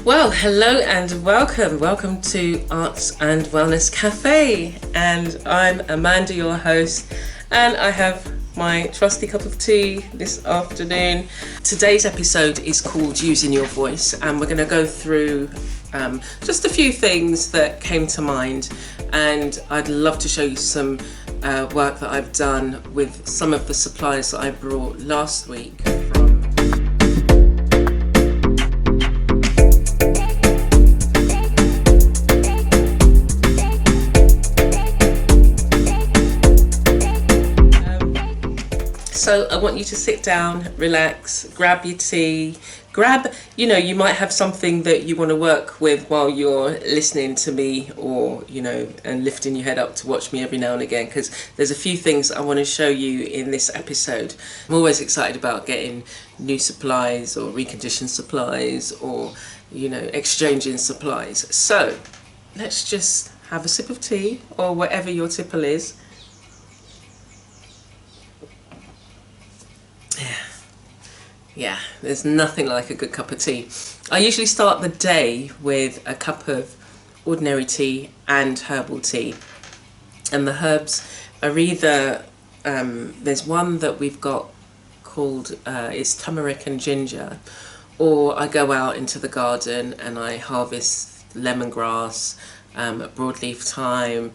Well, hello and welcome to Arts and Wellness Cafe, and I'm Amanda, your host, and I have my trusty cup of tea this afternoon. Today's episode is called Using Your Voice, and we're going to go through just a few things that came to mind, and I'd love to show you some work that I've done with some of the supplies that I brought last week from So I want you to sit down, relax, grab your tea, you might have something that you want to work with while you're listening to me, or, and lifting your head up to watch me every now and again, because there's a few things I want to show you in this episode. I'm always excited about getting new supplies or reconditioned supplies or, exchanging supplies. So let's just have a sip of tea or whatever your tipple is. Yeah, there's nothing like a good cup of tea. I usually start the day with a cup of ordinary tea and herbal tea. And the herbs are either, there's one that we've got called, it's turmeric and ginger, or I go out into the garden and I harvest lemongrass, broadleaf thyme,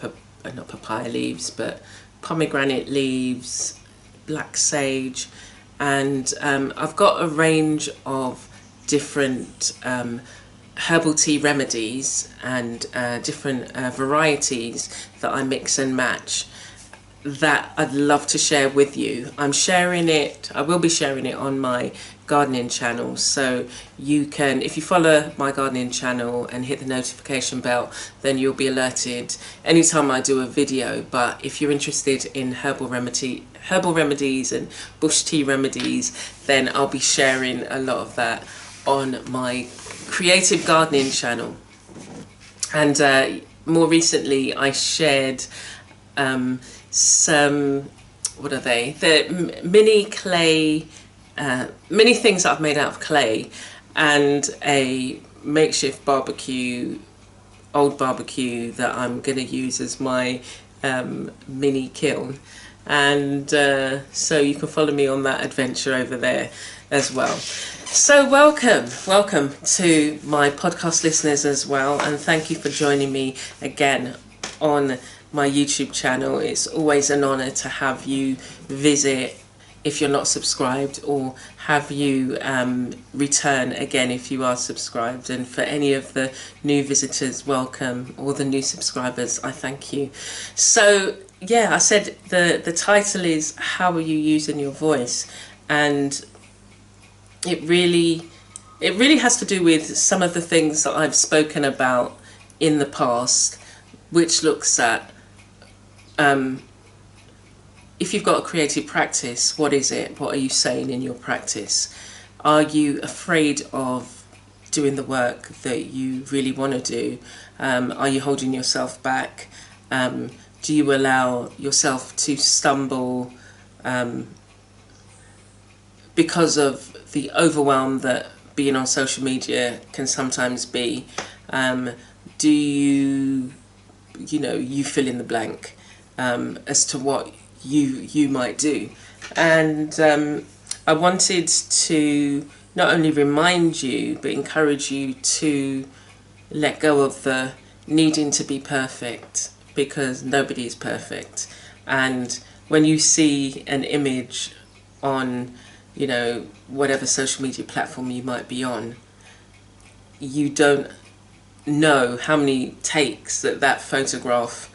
not papaya leaves, but pomegranate leaves, black sage. And I've got a range of different herbal tea remedies and different varieties that I mix and match that I'd love to share with you. I will be sharing it on my gardening channel, so you can, if you follow my gardening channel and hit the notification bell, then you'll be alerted anytime I do a video. But if you're interested in herbal remedies and bush tea remedies, then I'll be sharing a lot of that on my creative gardening channel. And more recently I shared some, the mini clay, many things that I've made out of clay, and a makeshift old barbecue that I'm going to use as my mini kiln. And so you can follow me on that adventure over there as well. So welcome to my podcast listeners as well, and thank you for joining me again on my YouTube channel. It's always an honor to have you visit if you're not subscribed, or have you return again if you are subscribed. And for any of the new visitors, welcome. All the new subscribers, I thank you. So yeah, I said the title is How Are You Using Your Voice? And it really has to do with some of the things that I've spoken about in the past, which looks at if you've got a creative practice, what is it? What are you saying in your practice? Are you afraid of doing the work that you really want to do? Are you holding yourself back? Do you allow yourself to stumble because of the overwhelm that being on social media can sometimes be? Do you fill in the blank as to what you might do? And I wanted to not only remind you but encourage you to let go of the needing to be perfect, because nobody is perfect. And when you see an image on whatever social media platform you might be on, you don't know how many takes that photograph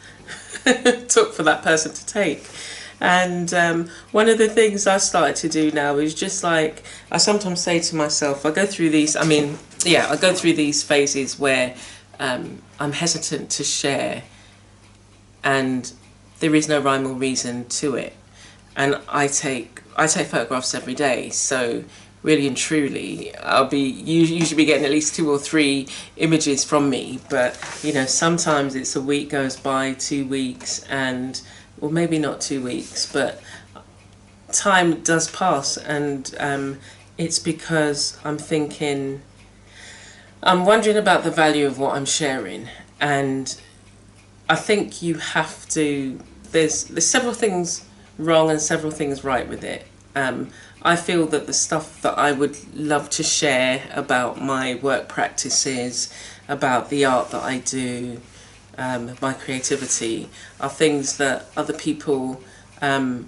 took for that person to take. And one of the things I started to do now is just like, I sometimes say to myself, I go through these phases where I'm hesitant to share, and there is no rhyme or reason to it. And I take photographs every day, so really and truly I'll be usually be getting at least 2 or 3 images from me. But sometimes it's a week goes by, 2 weeks, and or maybe not 2 weeks, but time does pass, and it's because I'm thinking, I'm wondering about the value of what I'm sharing, and I think you have to. There's several things wrong and several things right with it. I feel that the stuff that I would love to share about my work practices, about the art that I do, my creativity, are things that other people have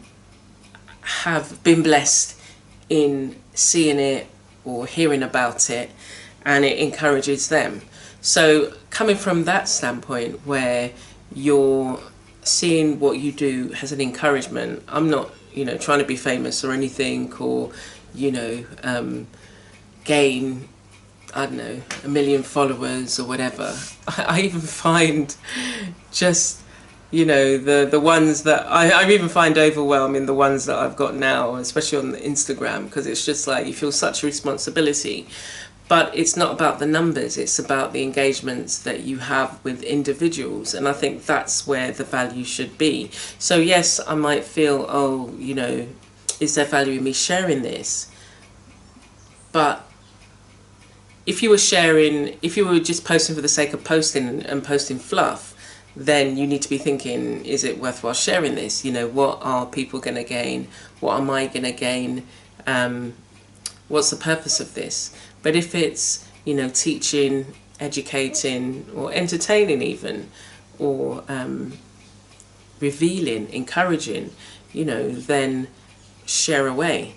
been blessed in seeing it or hearing about it, and it encourages them. So coming from that standpoint where you're seeing what you do as an encouragement, I'm not, trying to be famous or anything, or, gain, I don't know, 1 million followers or whatever. I even find just, the ones that I even find overwhelming, the ones that I've got now, especially on Instagram, because it's just like you feel such a responsibility. But it's not about the numbers, it's about the engagements that you have with individuals. And I think that's where the value should be. So yes, I might feel, is there value in me sharing this? But if you were just posting for the sake of posting and posting fluff, then you need to be thinking, is it worthwhile sharing this? What are people going to gain? What am I going to gain? What's the purpose of this? But if it's, teaching, educating, or entertaining even, or revealing, encouraging, then share away.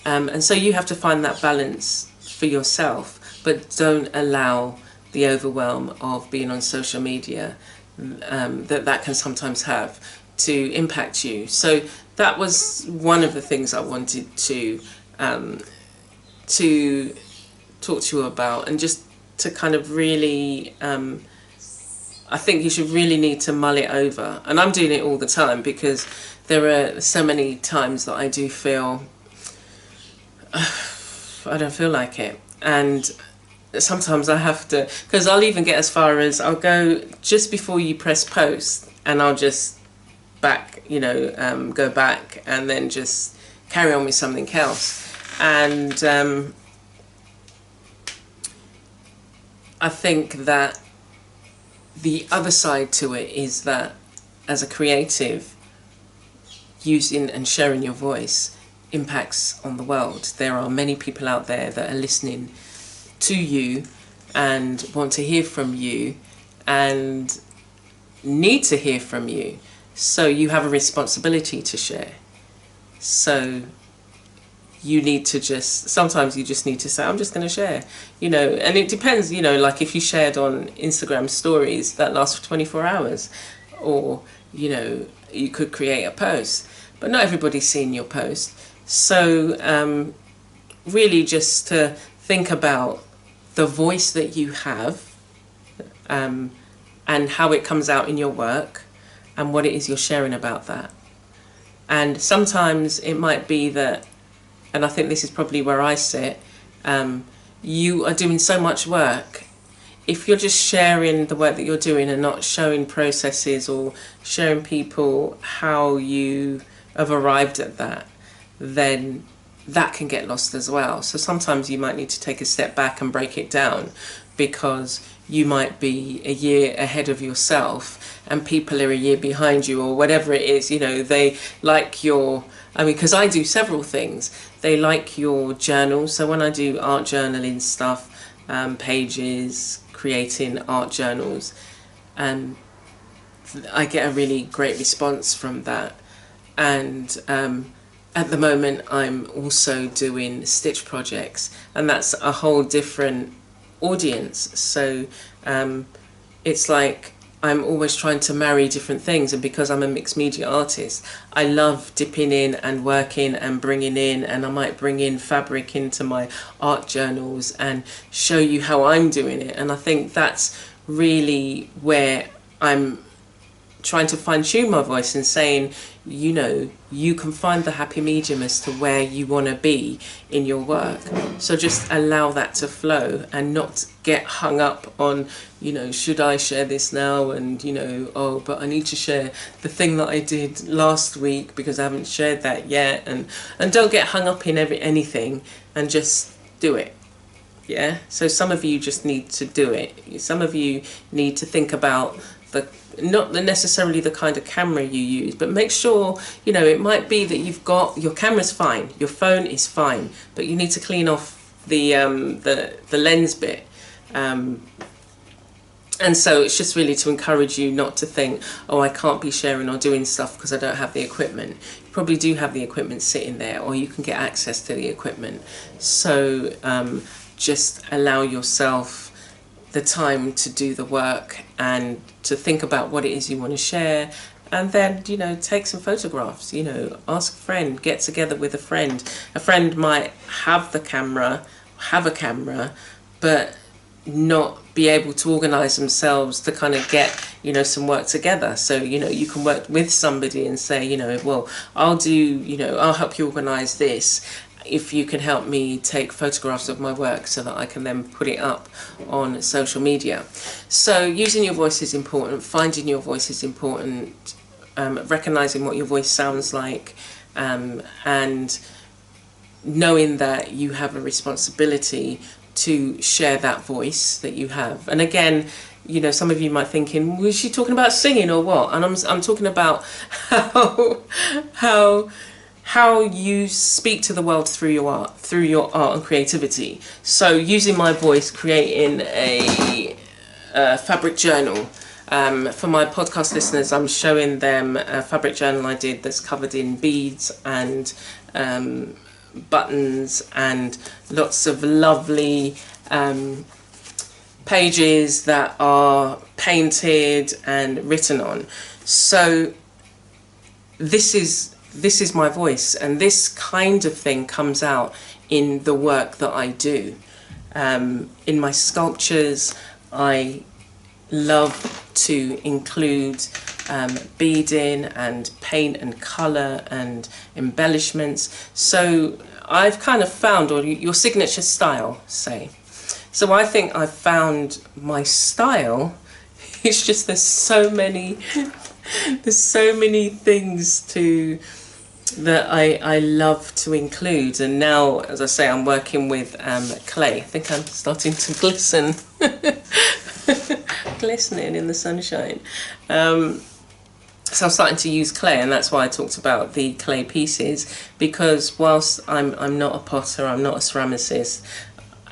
And so you have to find that balance for yourself, but don't allow the overwhelm of being on social media that can sometimes have to impact you. So that was one of the things I wanted to talk to you about, and just to kind of really, I think you should really need to mull it over. And I'm doing it all the time, because there are so many times that I do feel, I don't feel like it. And sometimes I have to, because I'll even get as far as, I'll go just before you press post, and I'll just go back and then just carry on with something else. And I think that the other side to it is that as a creative, using and sharing your voice impacts on the world. There are many people out there that are listening to you and want to hear from you and need to hear from you. So you have a responsibility to share. So you need to sometimes you just need to say, I'm just going to share, and it depends, like if you shared on Instagram stories that last for 24 hours, or, you could create a post, but not everybody's seeing your post. So really just to think about the voice that you have, and how it comes out in your work, and what it is you're sharing about that. And sometimes it might be that, and I think this is probably where I sit, you are doing so much work. If you're just sharing the work that you're doing and not showing processes or showing people how you have arrived at that, then that can get lost as well. So sometimes you might need to take a step back and break it down, because you might be a year ahead of yourself and people are a year behind you, or whatever it is. They like your, because I do several things. They like your journal. So when I do art journaling stuff, pages, creating art journals, I get a really great response from that. And at the moment I'm also doing stitch projects, and that's a whole different audience. So it's like I'm always trying to marry different things, and because I'm a mixed media artist, I love dipping in and working and bringing in, and I might bring in fabric into my art journals and show you how I'm doing it. And I think that's really where I'm trying to fine-tune my voice and saying, you can find the happy medium as to where you want to be in your work. So just allow that to flow and not get hung up on, should I share this now? And, oh, but I need to share the thing that I did last week because I haven't shared that yet. And don't get hung up in anything, and just do it. Yeah, so some of you just need to do it. Some of you need to think about not necessarily the kind of camera you use, but make sure, it might be that you've got, your camera's fine, your phone is fine, but you need to clean off the lens bit. And so it's just really to encourage you not to think, oh, I can't be sharing or doing stuff because I don't have the equipment. You probably do have the equipment sitting there, or you can get access to the equipment. So just allow yourself the time to do the work and to think about what it is you want to share, and then take some photographs. Ask a friend, get together with a friend. A friend might have a camera, but not be able to organize themselves to kind of get some work together. So you can work with somebody and say, well, I'll help you organize this if you can help me take photographs of my work so that I can then put it up on social media. So using your voice is important, finding your voice is important, recognizing what your voice sounds like, and knowing that you have a responsibility to share that voice that you have. And again, some of you might thinking, was she talking about singing or what? And I'm talking about how you speak to the world through your art and creativity. So using my voice, creating a fabric journal. For my podcast listeners, I'm showing them a fabric journal I did that's covered in beads and buttons and lots of lovely pages that are painted and written on. So this is my voice, and this kind of thing comes out in the work that I do. In my sculptures, I love to include beading and paint and colour and embellishments. So I've kind of found, or your signature style, say. So I think I've found my style. It's just there's so many things that I love to include. And now, as I say, I'm working with clay. I think I'm starting to glisten. Glistening in the sunshine. So I'm starting to use clay, and that's why I talked about the clay pieces, because whilst I'm not a potter, I'm not a ceramicist,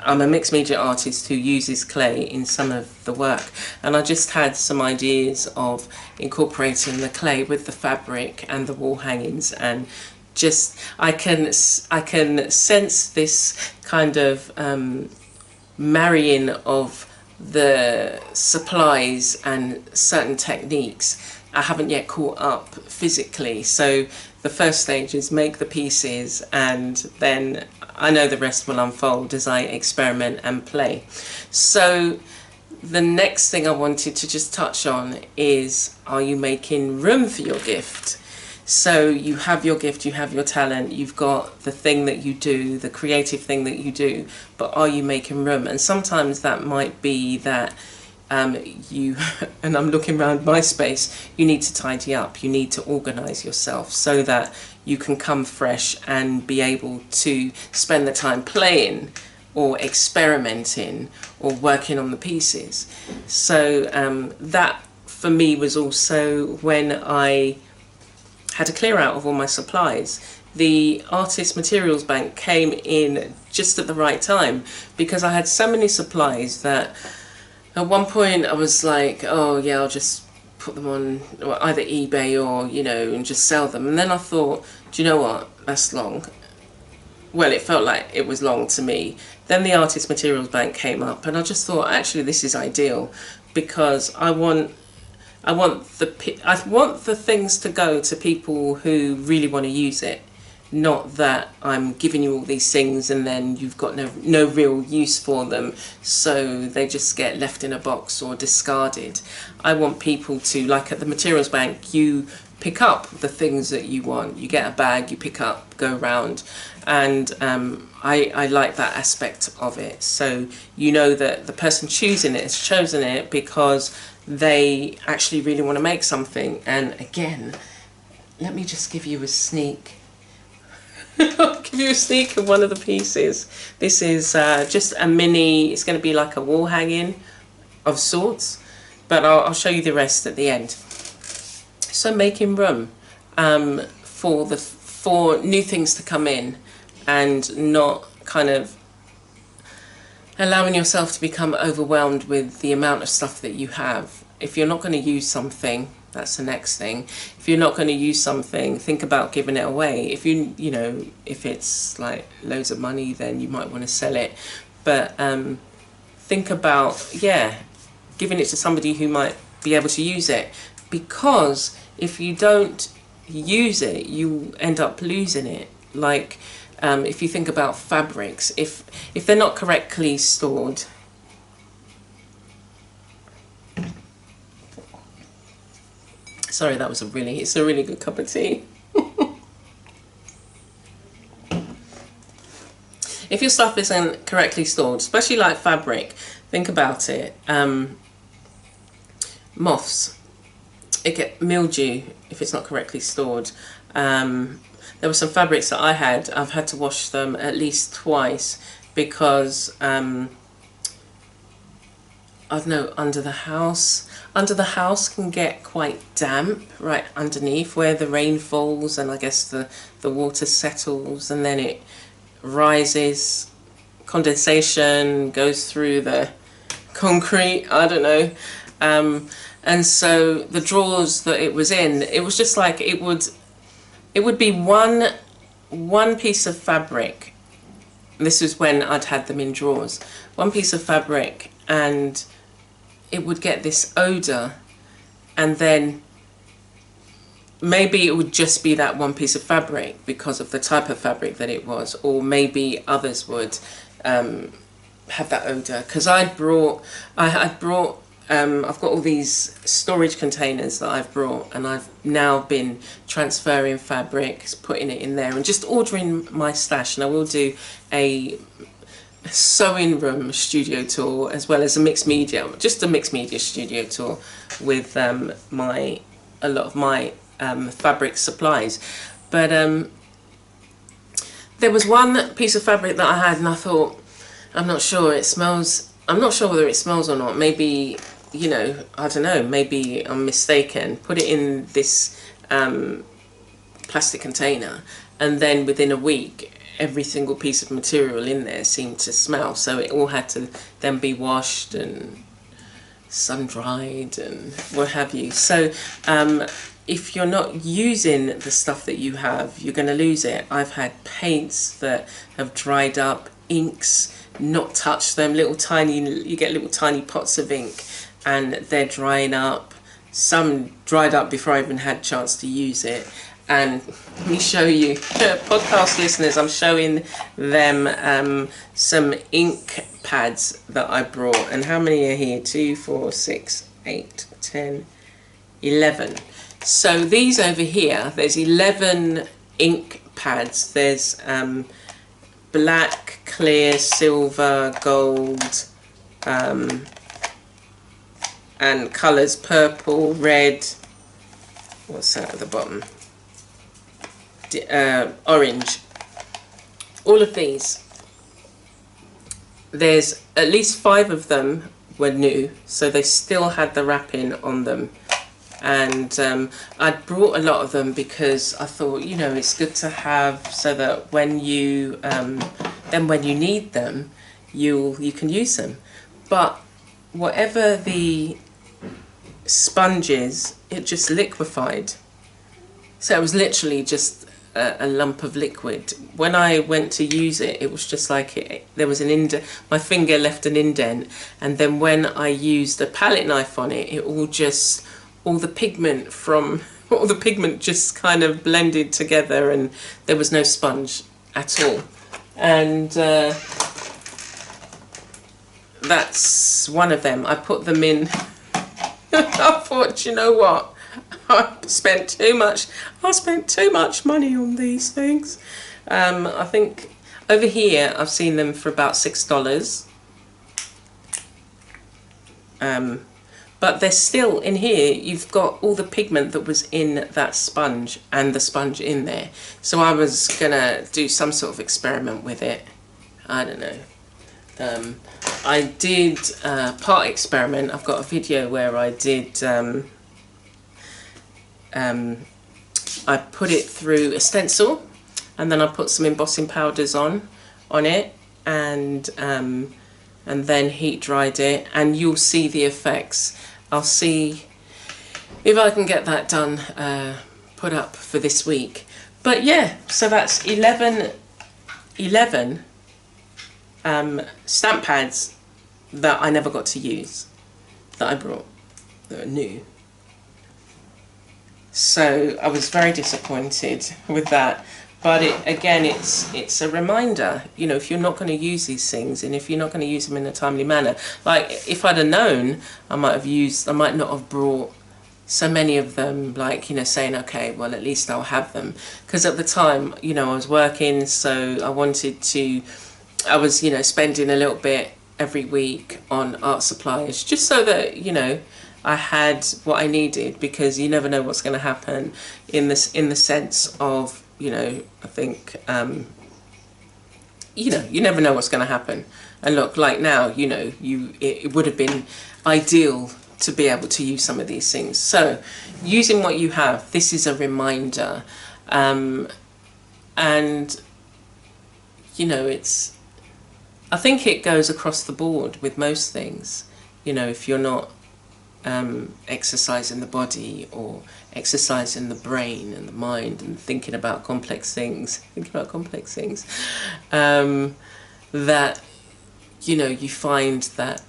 I'm a mixed media artist who uses clay in some of the work, and I just had some ideas of incorporating the clay with the fabric and the wall hangings, and just I can sense this kind of marrying of the supplies and certain techniques. I haven't yet caught up physically, so the first stage is make the pieces, and then I know the rest will unfold as I experiment and play. So the next thing I wanted to just touch on is, are you making room for your gift? So you have your gift, you have your talent, you've got the thing that you do, the creative thing that you do, but are you making room? And sometimes that might be that you, and I'm looking around my space, you need to tidy up, you need to organise yourself so that you can come fresh and be able to spend the time playing or experimenting or working on the pieces. So that for me was also when I had to clear out of all my supplies. The Artist Materials Bank came in just at the right time, because I had so many supplies that at one point I was like, oh yeah, I'll just put them on either eBay or, and just sell them. And then I thought, do you know what, that's long. Well, it felt like it was long to me. Then the Artist Materials Bank came up, and I just thought, actually this is ideal, because I want the things to go to people who really want to use it, not that I'm giving you all these things and then you've got no real use for them, so they just get left in a box or discarded. I want people to, like at the Materials Bank, you pick up the things that you want. You get a bag, you pick up, go around, and I like that aspect of it. So you know that the person choosing it has chosen it because they actually really want to make something. And again, let me just give you a sneak I'll give you a sneak of one of the pieces. This is just a mini, it's going to be like a wall hanging of sorts, but I'll show you the rest at the end. So making room for new things to come in, and not kind of allowing yourself to become overwhelmed with the amount of stuff that you have. If you're not going to use something, that's the next thing. If you're not going to use something, think about giving it away. If you know, if it's like loads of money, then you might want to sell it. But think about, yeah, giving it to somebody who might be able to use it. Because if you don't use it, you end up losing it. Like if you think about fabrics, if they're not correctly stored, sorry, that was it's a really good cup of tea. If your stuff isn't correctly stored, especially like fabric, think about it. Moths, it get mildew if it's not correctly stored. There were some fabrics that I've had to wash them at least twice because I don't know, under the house can get quite damp right underneath where the rain falls, and I guess the water settles and then it rises, condensation goes through the concrete, I don't know, and so the drawers that it was in, it was just like it would be one piece of fabric. This was when I'd had them in drawers, one piece of fabric, and it would get this odor, and then maybe it would just be that one piece of fabric because of the type of fabric that it was, or maybe others would have that odor. Because I've got all these storage containers that I've brought, and I've now been transferring fabrics, putting it in there, and just ordering my stash. And I will do a sewing room studio tour as well as a mixed media studio tour with a lot of my fabric supplies. But there was one piece of fabric that I had, and I thought, I'm not sure whether it smells or not. Maybe, you know, I don't know, maybe I'm mistaken. Put it in this plastic container, and then within a week every single piece of material in there seemed to smell, so it all had to then be washed and sun-dried and what have you. So if you're not using the stuff that you have, you're going to lose it. I've had paints that have dried up, inks, not touched them, you get little tiny pots of ink and they're drying up. Some dried up before I even had a chance to use it. And let me show you, podcast listeners, I'm showing them some ink pads that I brought. And how many are here? 2, 4, 6, 8, 10, 11. So these over here, there's 11 ink pads. There's black, clear, silver, gold, and colours purple, red, what's that at the bottom? Orange. All of these, there's at least 5 of them were new, so they still had the wrapping on them. And I'd brought a lot of them because I thought, you know, it's good to have, so that when you need them, you can use them. But whatever the sponge is, it just liquefied. So it was literally just a lump of liquid. When I went to use it, it was just like there was an indent. My finger left an indent, and then when I used a palette knife on it, all the pigment just kind of blended together, and there was no sponge at all. And that's one of them. I put them in. I thought, you know what? I spent too much money on these things. I think over here I've seen them for about $6. but there's still in here, you've got all the pigment that was in that sponge and the sponge in there. So I was gonna do some sort of experiment with it. I don't know. I did part experiment. I've got a video where I did I put it through a stencil, and then I put some embossing powders on it, and then heat dried it, and you'll see the effects. I'll see if I can get that done, put up for this week. But yeah, so that's 11 stamp pads that I never got to use, that I brought, that are new. So I was very disappointed with that. But again, it's a reminder, you know, if you're not going to use these things, and if you're not going to use them in a timely manner. Like, if I'd have known, I might not have brought so many of them, like, you know, saying, okay, well, at least I'll have them. Because at the time, you know, I was working, so I was, you know, spending a little bit every week on art supplies, just so that, you know, I had what I needed, because you never know what's going to happen in the sense of, you know, I think, you know, you never know what's going to happen. And look, like now, you know, it would have been ideal to be able to use some of these things. So using what you have, this is a reminder. And, you know, I think it goes across the board with most things. You know, if you're not exercising the body, or exercising the brain and the mind, and thinking about complex things, that, you know, you find that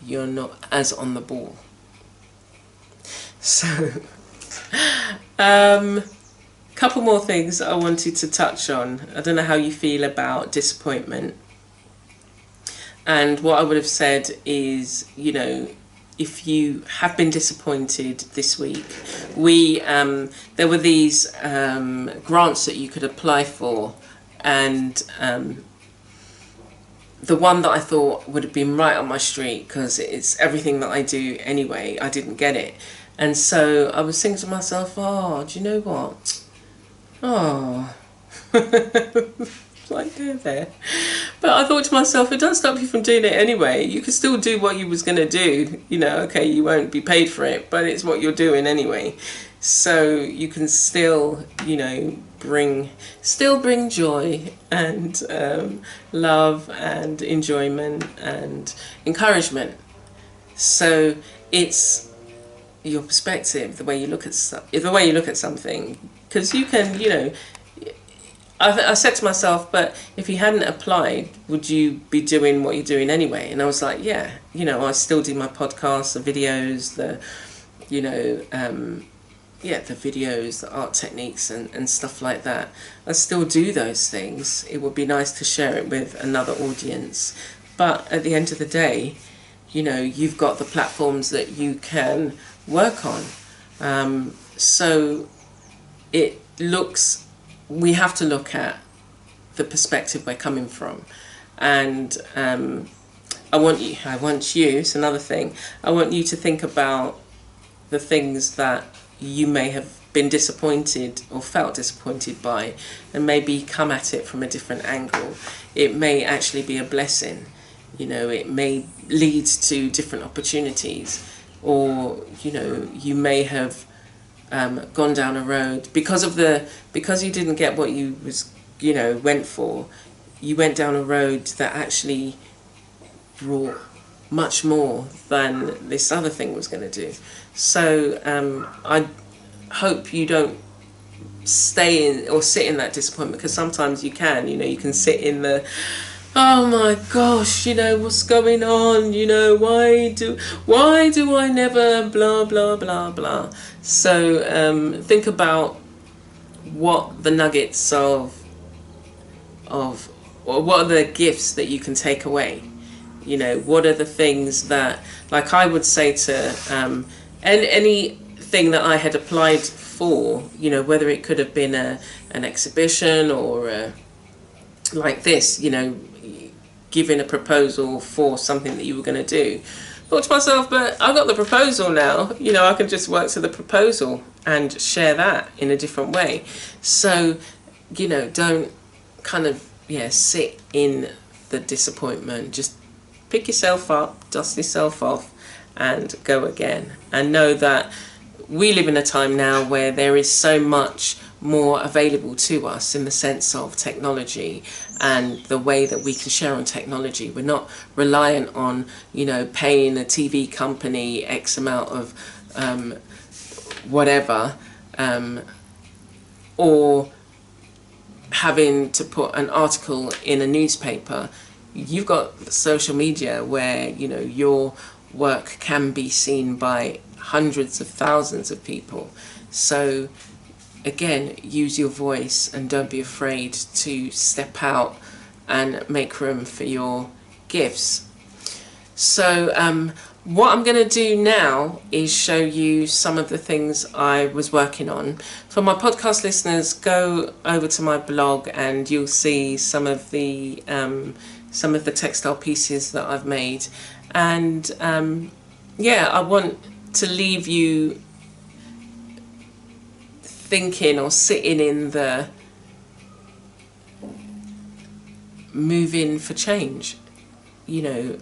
you're not as on the ball. So couple more things I wanted to touch on. I don't know how you feel about disappointment. And what I would have said is, you know, if you have been disappointed this week, there were these grants that you could apply for, and the one that I thought would have been right on my street, because it's everything that I do anyway, I didn't get it. And so I was thinking to myself, oh, do you know what? Oh, like there. But I thought to myself, it doesn't stop you from doing it anyway. You can still do what you was going to do. You know, okay, you won't be paid for it, but it's what you're doing anyway. So you can still, you know, bring joy and love and enjoyment and encouragement. So it's your perspective, the way you look at something, because you can, you know, I said to myself, but if you hadn't applied, would you be doing what you're doing anyway? And I was like, yeah, you know, I still do my podcasts, the videos, the videos, the art techniques and stuff like that. I still do those things. It would be nice to share it with another audience. But at the end of the day, you know, you've got the platforms that you can work on. So we have to look at the perspective we're coming from. And I want you, it's another thing, I want you to think about the things that you may have been disappointed or felt disappointed by, and maybe come at it from a different angle. It may actually be a blessing, you know, it may lead to different opportunities, or, you know, you may have gone down a road because you didn't get what you went for. You went down a road that actually brought much more than this other thing was going to do. So I hope you don't stay in or sit in that disappointment, because sometimes you can, you know, you can sit in the, oh my gosh, you know, what's going on, you know, why do I never blah blah blah blah. So think about what the nuggets or what are the gifts that you can take away. You know, what are the things that, like I would say to anything that I had applied for, you know, whether it could have been an exhibition or like this, you know, giving a proposal for something that you were going to do. thought to myself, but I got the proposal now, you know, I can just work to the proposal and share that in a different way. So, you know, don't kind of, sit in the disappointment. Just pick yourself up, dust yourself off, and go again. And know that we live in a time now where there is so much more available to us in the sense of technology and the way that we can share on technology. We're not reliant on, you know, paying a TV company X amount of whatever, or having to put an article in a newspaper. You've got social media where, you know, your work can be seen by hundreds of thousands of people. So again, use your voice and don't be afraid to step out and make room for your gifts. So what I'm going to do now is show you some of the things I was working on. For my podcast listeners, go over to my blog and you'll see some of the textile pieces that I've made. And I want to leave you thinking or sitting in the moving for change, you know,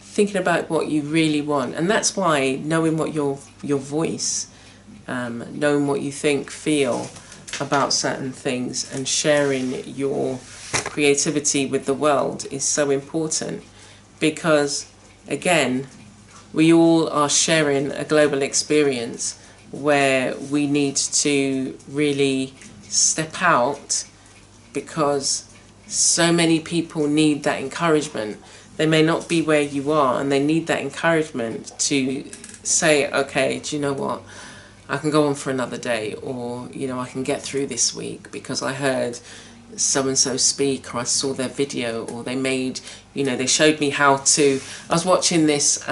thinking about what you really want. And that's why knowing what your voice, knowing what you think, feel about certain things and sharing your creativity with the world is so important, because again, we all are sharing a global experience where we need to really step out, because so many people need that encouragement. They may not be where you are and they need that encouragement to say, okay, do you know what? I can go on for another day, or, you know, I can get through this week because I heard so-and-so speak, or I saw their video, or they made, you know, they showed me how to. I was watching this,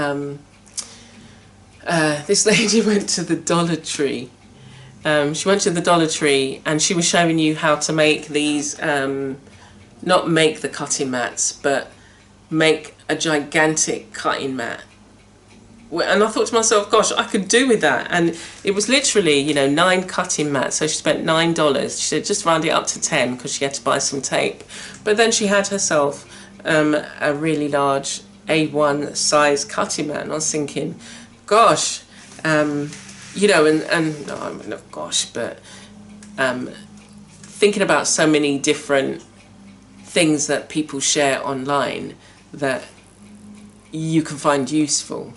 this lady went to the Dollar Tree. She went to the Dollar Tree and she was showing you how to make these, not make the cutting mats, but make a gigantic cutting mat. And I thought to myself, gosh, I could do with that. And it was literally, you know, 9 cutting mats. So she spent $9. She said just round it up to 10 because she had to buy some tape. But then she had herself a really large A1 size cutting mat. And I was thinking, gosh, you know, and no, not gosh, but thinking about so many different things that people share online that you can find useful,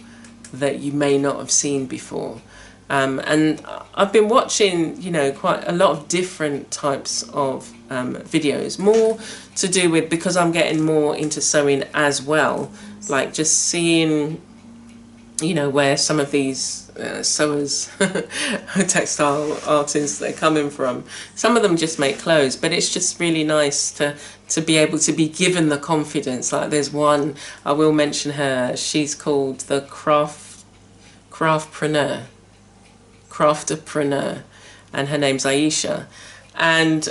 that you may not have seen before. And I've been watching, you know, quite a lot of different types of videos, more to do with, because I'm getting more into sewing as well, like just seeing, you know, where some of these sewers, textile artists, they're coming from. Some of them just make clothes, but it's just really nice to be able to be given the confidence. Like there's one, I will mention her, she's called the Craftpreneur, and her name's Aisha. And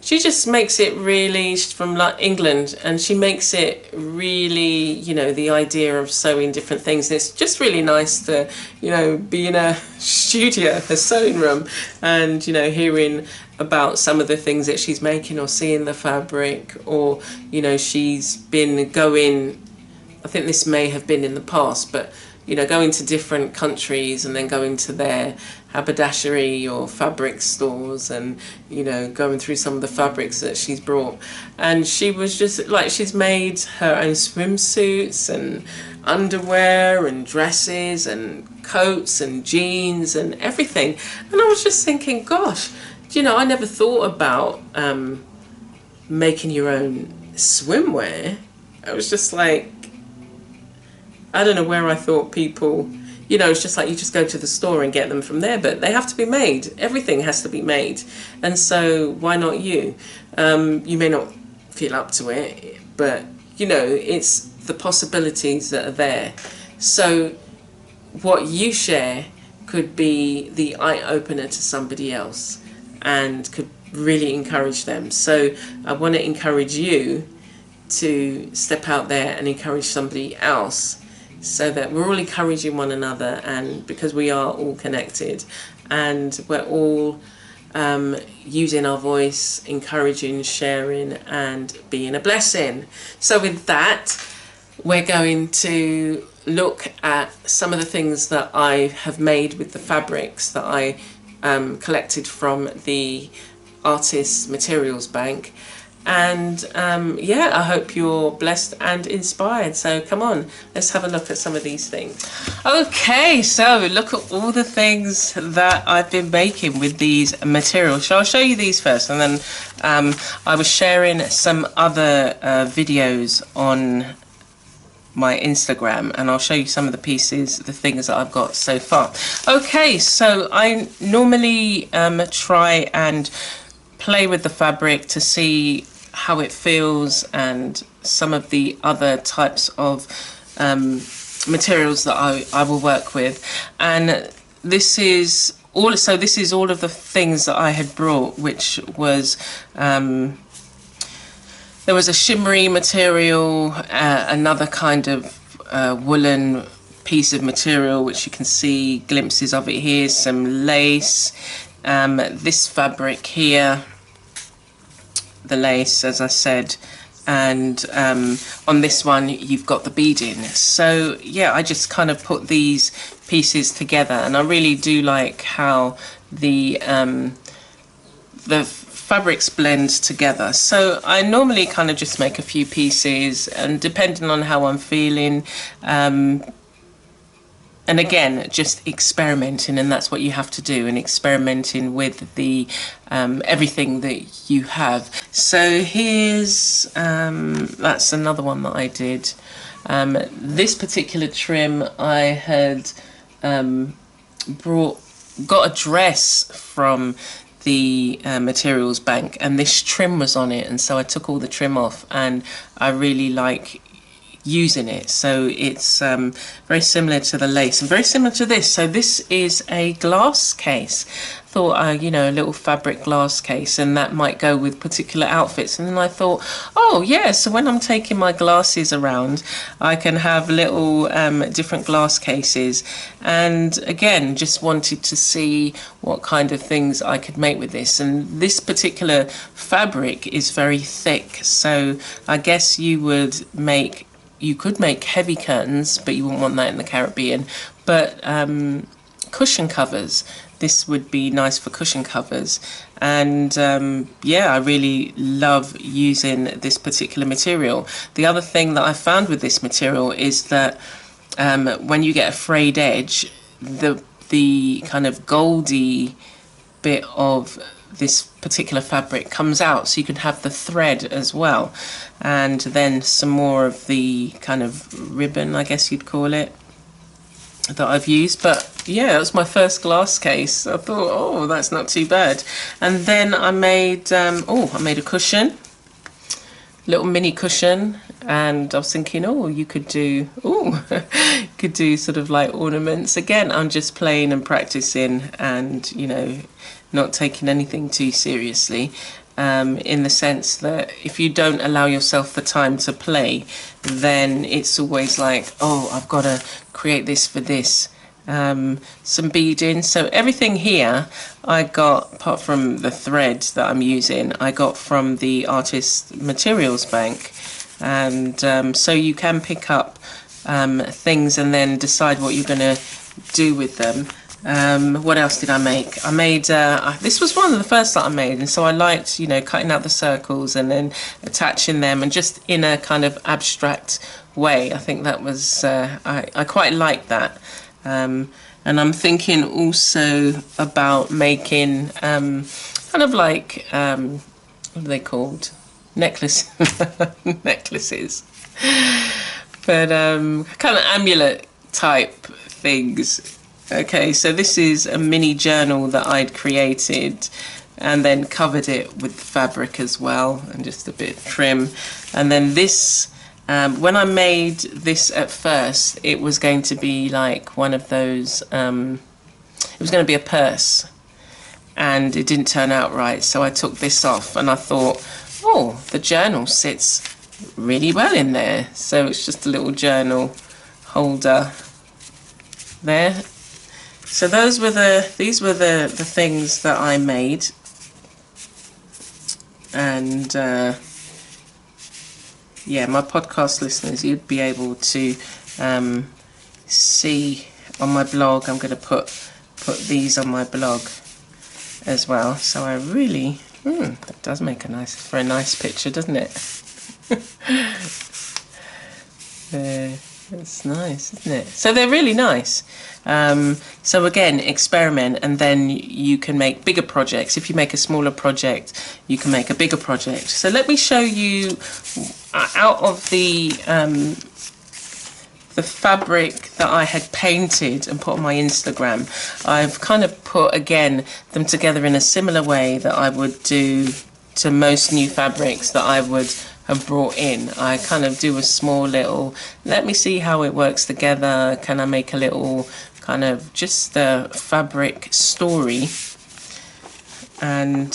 she just makes it really, she's from like England, and she makes it really, you know, the idea of sewing different things. And it's just really nice to, you know, be in a studio, a sewing room, and, you know, hearing about some of the things that she's making, or seeing the fabric, or, you know, she's been going, I think this may have been in the past, but, you know, going to different countries and then going to their haberdashery or fabric stores and, you know, going through some of the fabrics that she's brought. And she was just like, she's made her own swimsuits and underwear and dresses and coats and jeans and everything. And I was just thinking, gosh, you know, I never thought about making your own swimwear. I was just like, I don't know where I thought people, you know, it's just like you just go to the store and get them from there, but they have to be made. Everything has to be made. And so why not you? You may not feel up to it, but, you know, it's the possibilities that are there. So what you share could be the eye-opener to somebody else and could really encourage them. So I want to encourage you to step out there and encourage somebody else, so that we're all encouraging one another, and because we are all connected and we're all using our voice, encouraging, sharing and being a blessing. So with that, we're going to look at some of the things that I have made with the fabrics that I collected from the Artists Materials Bank. And yeah, I hope you're blessed and inspired. So come on, let's have a look at some of these things. Okay, so look at all the things that I've been making with these materials. So I'll show you these first, and then I was sharing some other videos on my Instagram, and I'll show you some of the pieces, the things that I've got so far. Okay, so I normally try and play with the fabric to see how it feels, and some of the other types of materials that I will work with. And this is all, so this is all of the things that I had brought, which was there was a shimmery material, another kind of woolen piece of material, which you can see glimpses of it here, some lace, this fabric here, the lace, as I said, and on this one you've got the beading. So yeah, I just kind of put these pieces together, and I really do like how the fabrics blend together. So I normally kind of just make a few pieces, and depending on how I'm feeling, and again, just experimenting, and that's what you have to do, and experimenting with the everything that you have. So here's that's another one that I did. This particular trim I had got a dress from the materials bank, and this trim was on it, and so I took all the trim off, and I really like using it. So it's very similar to the lace and very similar to this. So this is a glass case. Thought you know, a little fabric glass case, and that might go with particular outfits. And then I thought, oh yeah, so when I'm taking my glasses around, I can have little different glass cases. And again, just wanted to see what kind of things I could make with this. And this particular fabric is very thick, so I guess you could make heavy curtains, but you wouldn't want that in the Caribbean. But cushion covers, this would be nice for cushion covers. And yeah, I really love using this particular material. The other thing that I found with this material is that when you get a frayed edge, the kind of goldy bit of this particular fabric comes out, so you can have the thread as well, and then some more of the kind of ribbon, I guess you'd call it, that I've used. But yeah, that was my first glass case. I thought, oh, that's not too bad. And then I made I made a cushion, little mini cushion, and I was thinking, oh, you could do could do sort of like ornaments. Again, I'm just playing and practicing, and you know, not taking anything too seriously, in the sense that if you don't allow yourself the time to play, then it's always like, oh, I've got to create this for this. Some beading. So everything here I got, apart from the thread that I'm using, I got from the Artist Materials Bank. And so you can pick up things and then decide what you're going to do with them. What else did I make? I made, this was one of the first that I made, and so I liked, you know, cutting out the circles and then attaching them, and just in a kind of abstract way. I think that was, I quite liked that. And I'm thinking also about making kind of like, what are they called? Necklaces. But kind of amulet type things. Okay, so this is a mini journal that I'd created and then covered it with fabric as well, and just a bit of trim. And then this, when I made this at first, it was going to be like one of those, it was going to be a purse, and it didn't turn out right, so I took this off, and I thought, oh, the journal sits really well in there. So it's just a little journal holder there. So these were the things that I made, and yeah, my podcast listeners, you'd be able to see on my blog. I'm going to put these on my blog as well. So I really, that does make a nice picture, doesn't it? It's nice, isn't it? So they're really nice. So again, experiment, and then you can make bigger projects. If you make a smaller project, you can make a bigger project. So let me show you out of the fabric that I had painted and put on my Instagram. I've kind of put, again, them together in a similar way that I would do to most new fabrics that I would have brought in. I kind of do a small little, let me see how it works together. Can I make a little kind of just the fabric story? And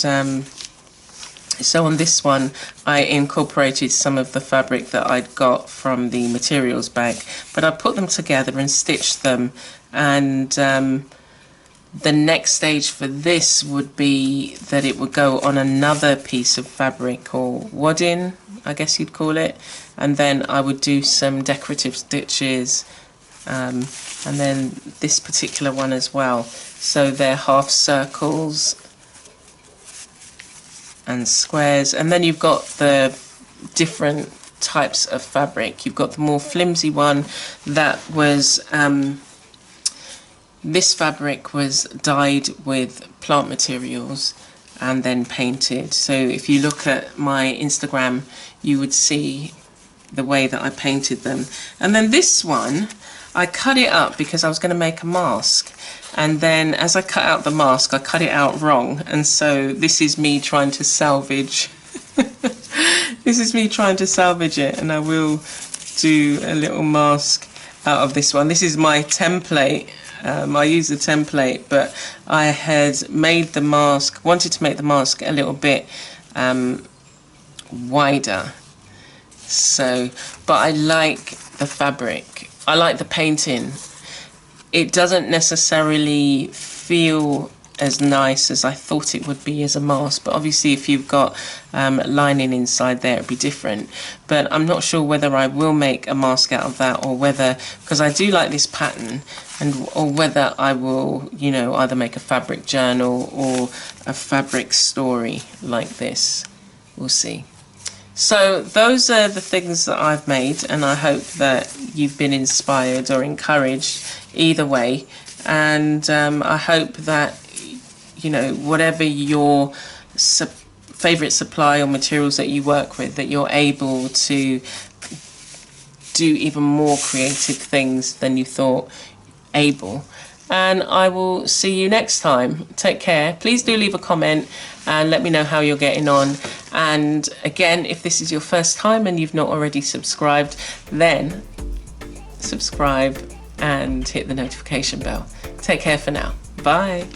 so on this one, I incorporated some of the fabric that I'd got from the materials bag, but I put them together and stitched them. And the next stage for this would be that it would go on another piece of fabric, or wadding, I guess you'd call it. And then I would do some decorative stitches, and then this particular one as well. So they're half circles and squares, and then you've got the different types of fabric. You've got the more flimsy one that was this fabric was dyed with plant materials and then painted. So if you look at my Instagram, you would see the way that I painted them. And then this one, I cut it up because I was going to make a mask. And then as I cut out the mask, I cut it out wrong. And so this is me trying to salvage. This is me trying to salvage it. And I will do a little mask out of this one. This is my template. I use the template, but I had made the mask, wanted to make the mask a little bit wider. So, but I like the fabric. I like the painting. It doesn't necessarily feel as nice as I thought it would be as a mask, but obviously if you've got lining inside there, it'd be different. But I'm not sure whether I will make a mask out of that, or whether, because I do like this pattern, or whether I will, you know, either make a fabric journal or a fabric story like this. We'll see. So those are the things that I've made, and I hope that you've been inspired or encouraged either way. And I hope that, you know, whatever your favourite supply or materials that you work with, that you're able to do even more creative things than you thought able. And I will see you next time. Take care. Please do leave a comment and let me know how you're getting on. And again, if this is your first time and you've not already subscribed, then subscribe and hit the notification bell. Take care for now. Bye.